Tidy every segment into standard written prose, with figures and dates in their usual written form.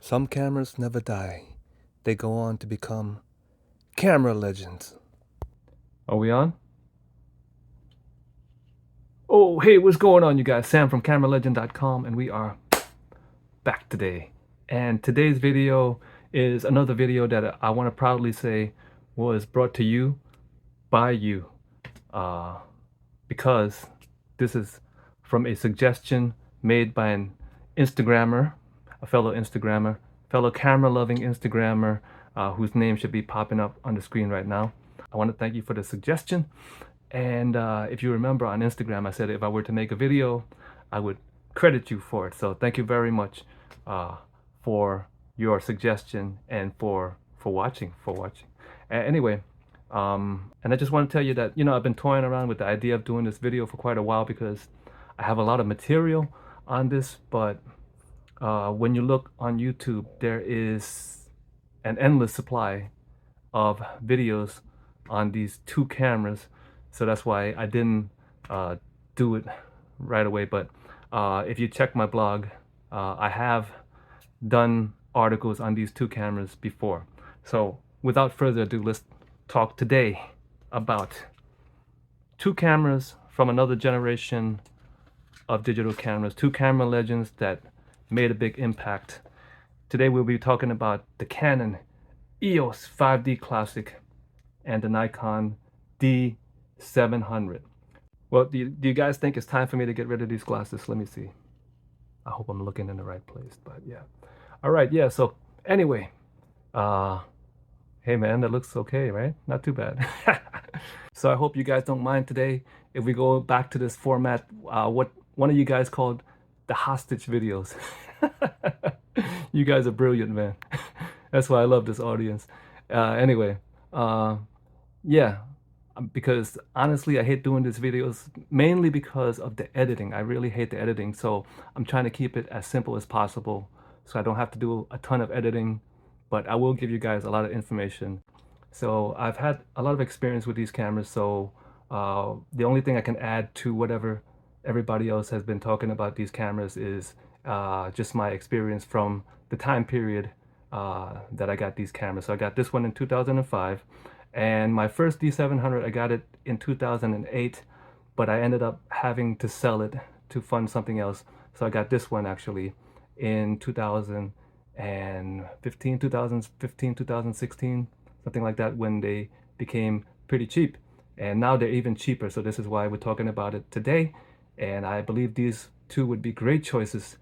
Some cameras never die. They go on to become camera legends. Are we on? Oh, hey, what's going on, you guys? Sam from cameralegend.com, and we are back today. And today's video is another video that I want to proudly say was brought to you by you, because this is from a suggestion made by an Instagrammer, a fellow Instagrammer, fellow camera-loving Instagrammer, whose name should be popping up on the screen right now. I want to thank you for the suggestion. And if you remember on Instagram, I said if I were to make a video, I would credit you for it. So thank you very much for your suggestion and for watching. Anyway, and I just want to tell you that, I've been toying around with the idea of doing this video for quite a while because I have a lot of material on this, but when you look on YouTube, there is an endless supply of videos on these two cameras. So that's why I didn't do it right away. But if you check my blog, I have done articles on these two cameras before. So without further ado, let's talk today about two cameras from another generation of digital cameras, two camera legends that made a big impact. Today we'll be talking about the Canon EOS 5D Classic and the Nikon D700. Well, do you guys think it's time for me to get rid of these glasses? Let me see. I hope I'm looking in the right place, but yeah. All right, yeah, so anyway, hey man, that looks okay, right? Not too bad. So I hope you guys don't mind today if we go back to this format, what one of you guys called the hostage videos. You guys are brilliant, man. That's why I love this audience. Anyway, yeah, because honestly, I hate doing these videos mainly because of the editing. I really hate the editing, so I'm trying to keep it as simple as possible so I don't have to do a ton of editing, but I will give you guys a lot of information. So I've had a lot of experience with these cameras, so the only thing I can add to whatever everybody else has been talking about these cameras is just my experience from the time period that I got these cameras. So I got this one in 2005, and my first D700, I got it in 2008, but I ended up having to sell it to fund something else. So I got this one actually in 2015, 2016, something like that, when they became pretty cheap. And now they're even cheaper. So this is why we're talking about it today. And I believe these two would be great choices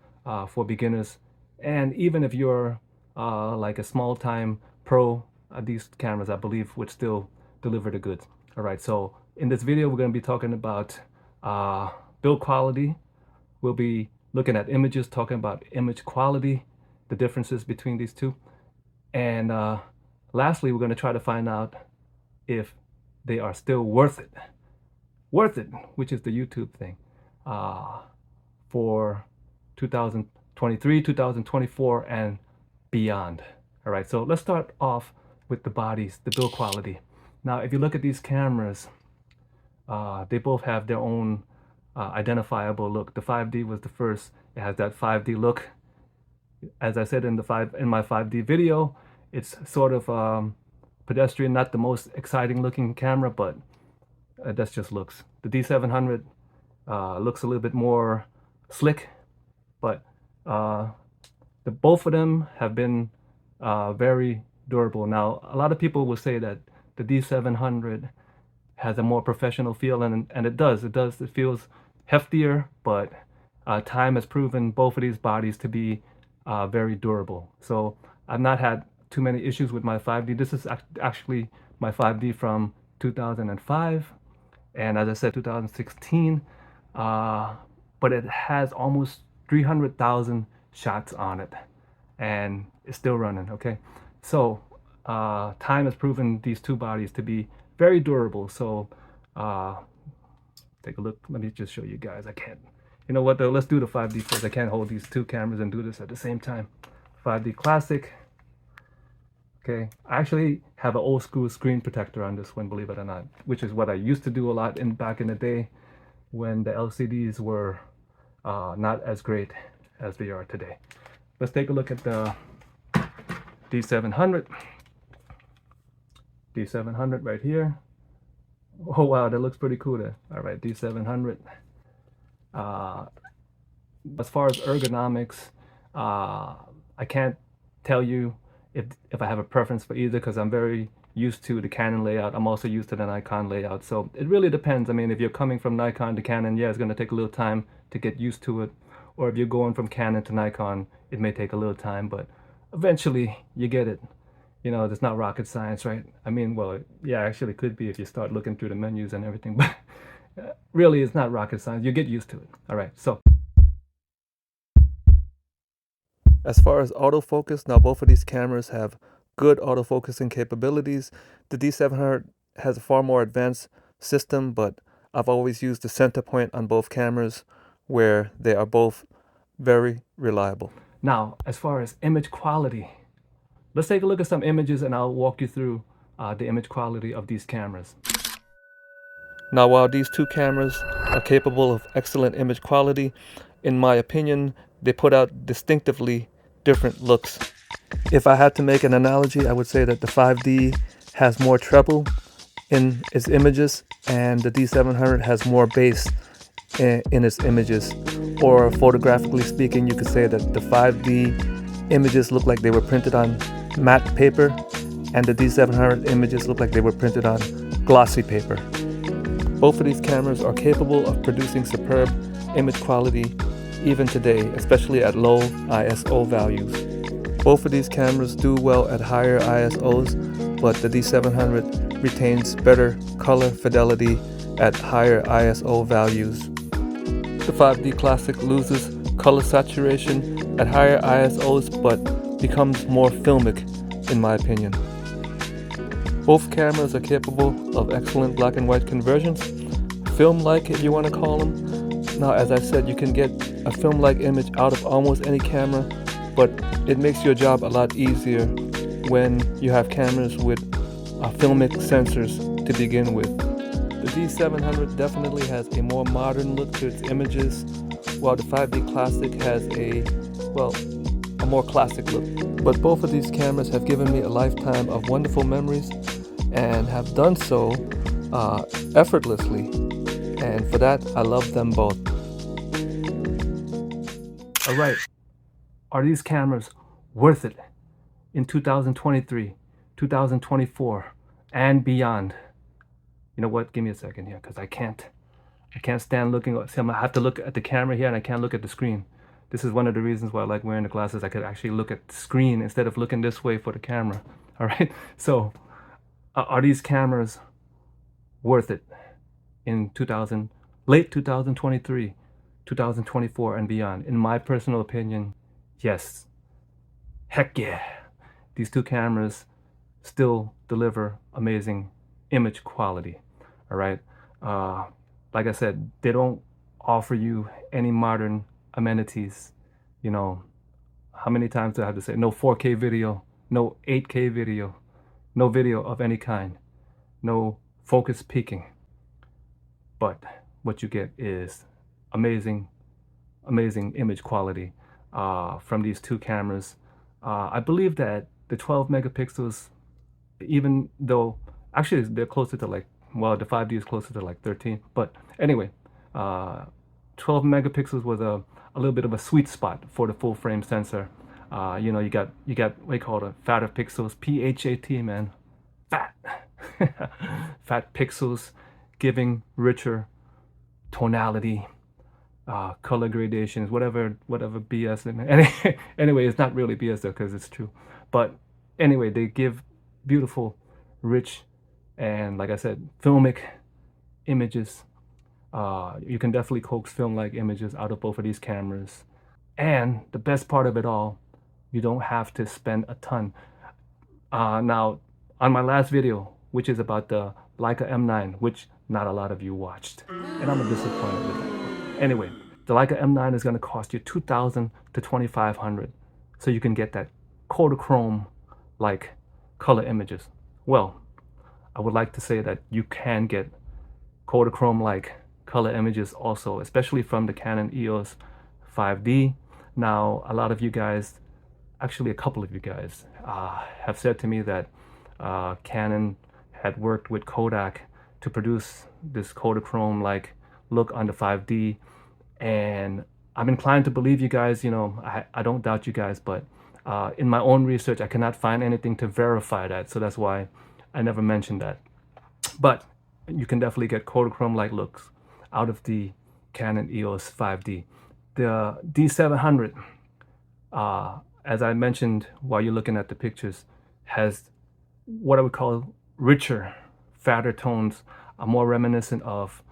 for beginners. And even if you're like a small time pro, these cameras, I believe, would still deliver the goods. All right, so in this video, we're going to be talking about build quality. We'll be looking at images, talking about image quality, the differences between these two. And lastly, we're going to try to find out if they are still worth it, which is the YouTube thing, for 2023, 2024, and beyond. All right, so let's start off with the bodies, the build quality. Now, if you look at these cameras, they both have their own identifiable look. The 5D was the first. It has that 5D look. As I said in my 5D video, it's sort of pedestrian, not the most exciting looking camera, but that's just looks. The D700 looks a little bit more slick, but both of them have been very durable. Now, a lot of people will say that the D700 has a more professional feel, and it does. It feels heftier, but time has proven both of these bodies to be very durable. So I've not had too many issues with my 5D. This is actually my 5D from 2005, and as I said, 2016, but it has almost 300,000 shots on it, and it's still running, okay? So time has proven these two bodies to be very durable. So take a look. Let me just show you guys. I can't, you know what though, let's do the 5D first. I can't hold these two cameras and do this at the same time. 5D Classic. Okay, I actually have an old school screen protector on this one, believe it or not, which is what I used to do a lot back in the day when the LCDs were not as great as they are today. Let's take a look at the D700. D700 right here. Oh wow, that looks pretty cool there. All right, D700. As far as ergonomics, I can't tell you if I have a preference for either, because I'm very used to the Canon layout. I'm also used to the Nikon layout. So it really depends. I mean, if you're coming from Nikon to Canon, yeah, it's going to take a little time to get used to it. Or if you're going from Canon to Nikon, it may take a little time, but eventually you get it. You know, it's not rocket science, right? I mean, well, yeah, actually it could be if you start looking through the menus and everything, but really it's not rocket science. You get used to it. All right, so. As far as autofocus, now both of these cameras have good autofocusing capabilities. The D700 has a far more advanced system, but I've always used the center point on both cameras where they are both very reliable. Now, as far as image quality, let's take a look at some images and I'll walk you through the image quality of these cameras. Now, while these two cameras are capable of excellent image quality, in my opinion, they put out distinctively different looks. If I had to make an analogy, I would say that the 5D has more treble in its images and the D700 has more bass in its images. Or photographically speaking, you could say that the 5D images look like they were printed on matte paper and the D700 images look like they were printed on glossy paper. Both of these cameras are capable of producing superb image quality even today, especially at low ISO values. Both of these cameras do well at higher ISOs, but the D700 retains better color fidelity at higher ISO values. The 5D Classic loses color saturation at higher ISOs, but becomes more filmic, in my opinion. Both cameras are capable of excellent black and white conversions, film-like if you want to call them. Now, as I said, you can get a film-like image out of almost any camera, but it makes your job a lot easier when you have cameras with filmic sensors to begin with. The D700 definitely has a more modern look to its images, while the 5D Classic has a more classic look. But both of these cameras have given me a lifetime of wonderful memories and have done so effortlessly. And for that, I love them both. All right, are these cameras worth it in 2023, 2024, and beyond? You know what? Give me a second here, because I can't stand looking. See, I'm gonna have to look at the camera here, and I can't look at the screen. This is one of the reasons why I like wearing the glasses. I could actually look at the screen instead of looking this way for the camera. All right. So, are these cameras worth it in late 2023, 2024, and beyond? In my personal opinion, yes. Heck yeah. These two cameras still deliver amazing image quality. All right. Like I said, they don't offer you any modern amenities. You know, how many times do I have to say no 4K video, no 8K video, no video of any kind, no focus peaking? But what you get is amazing image quality from these two cameras. I believe that the 12 megapixels, even though actually they're closer to like, well, the 5D is closer to like 13, but anyway, 12 megapixels was a little bit of a sweet spot for the full frame sensor. You know, you got what you call the PHAT Pixels, PHAT, man, PHAT, PHAT Pixels, giving richer tonality, color gradations, whatever BS. Anyway, it's not really BS though, because it's true. But anyway, they give beautiful, rich, and like I said, filmic images. You can definitely coax film-like images out of both of these cameras. And the best part of it all, you don't have to spend a ton. Now, on my last video, which is about the Leica M9, which not a lot of you watched, and I'm disappointed with that. Anyway, the Leica M9 is going to cost you $2,000 to $2,500, so you can get that Kodakchrome like color images. Well, I would like to say that you can get Kodakchrome like color images also, especially from the Canon EOS 5D. Now, a lot of you guys actually a couple of you guys, have said to me that Canon had worked with Kodak to produce this Kodakchrome-like look on the 5D, and I'm inclined to believe you guys. You know, I don't doubt you guys, but in my own research, I cannot find anything to verify that, so that's why I never mentioned that. But you can definitely get Kodachrome-like looks out of the Canon EOS 5D. The D700, as I mentioned while you're looking at the pictures, has what I would call richer, fatter tones, more reminiscent of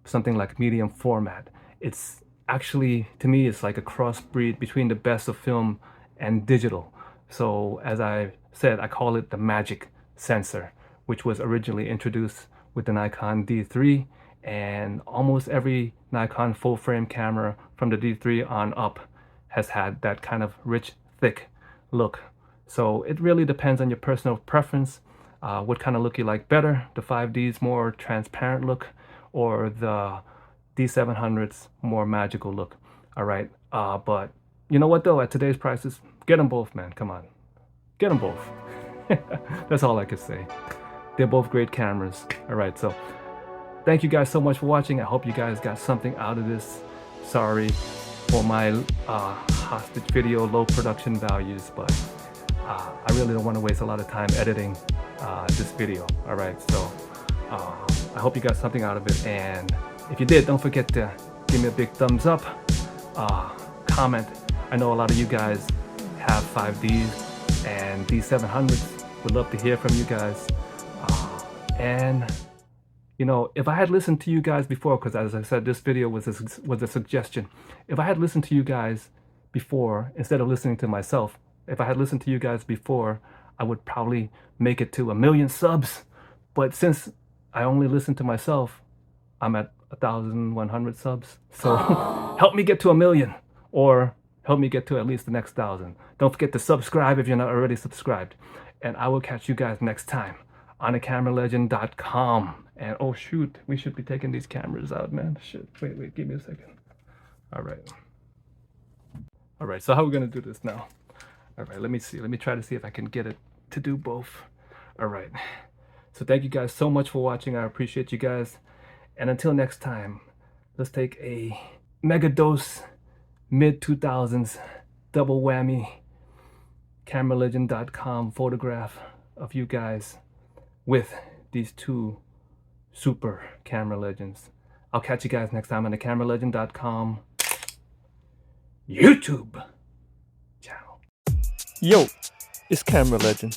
something like medium format. It's actually, to me, it's like a crossbreed between the best of film and digital. So as I said, I call it the magic sensor, which was originally introduced with the Nikon D3, and almost every Nikon full frame camera from the D3 on up has had that kind of rich, thick look. So it really depends on your personal preference, what kind of look you like better, the 5D's more transparent look or the D700's more magical look. All right, but you know what though, at today's prices, get them both, man, come on. Get them both. That's all I could say. They're both great cameras. All right, so thank you guys so much for watching. I hope you guys got something out of this. Sorry for my hostage video, low production values, but I really don't want to waste a lot of time editing this video. All right, so I hope you got something out of it, and if you did, don't forget to give me a big thumbs up, comment. I know a lot of you guys have 5Ds and D700s. Would love to hear from you guys. And you know, if I had listened to you guys before, because as I said, this video was a suggestion. If I had listened to you guys before, instead of listening to myself, if I had listened to you guys before, I would probably make it to 1 million subs. But since I only listen to myself, I'm at 1,100 subs. So help me get to 1 million, or help me get to at least the next 1,000. Don't forget to subscribe if you're not already subscribed. And I will catch you guys next time on theCameraLegend.com. And oh shoot, we should be taking these cameras out, man. Shit, wait, give me a second. All right, so how are we gonna do this now? All right, let me try to see if I can get it to do both. All right, so thank you guys so much for watching. I appreciate you guys. And until next time, let's take a mega dose mid-2000s double whammy CameraLegend.com photograph of you guys with these two super camera legends. I'll catch you guys next time on theCameraLegend.com YouTube channel. Yo, it's Camera Legend.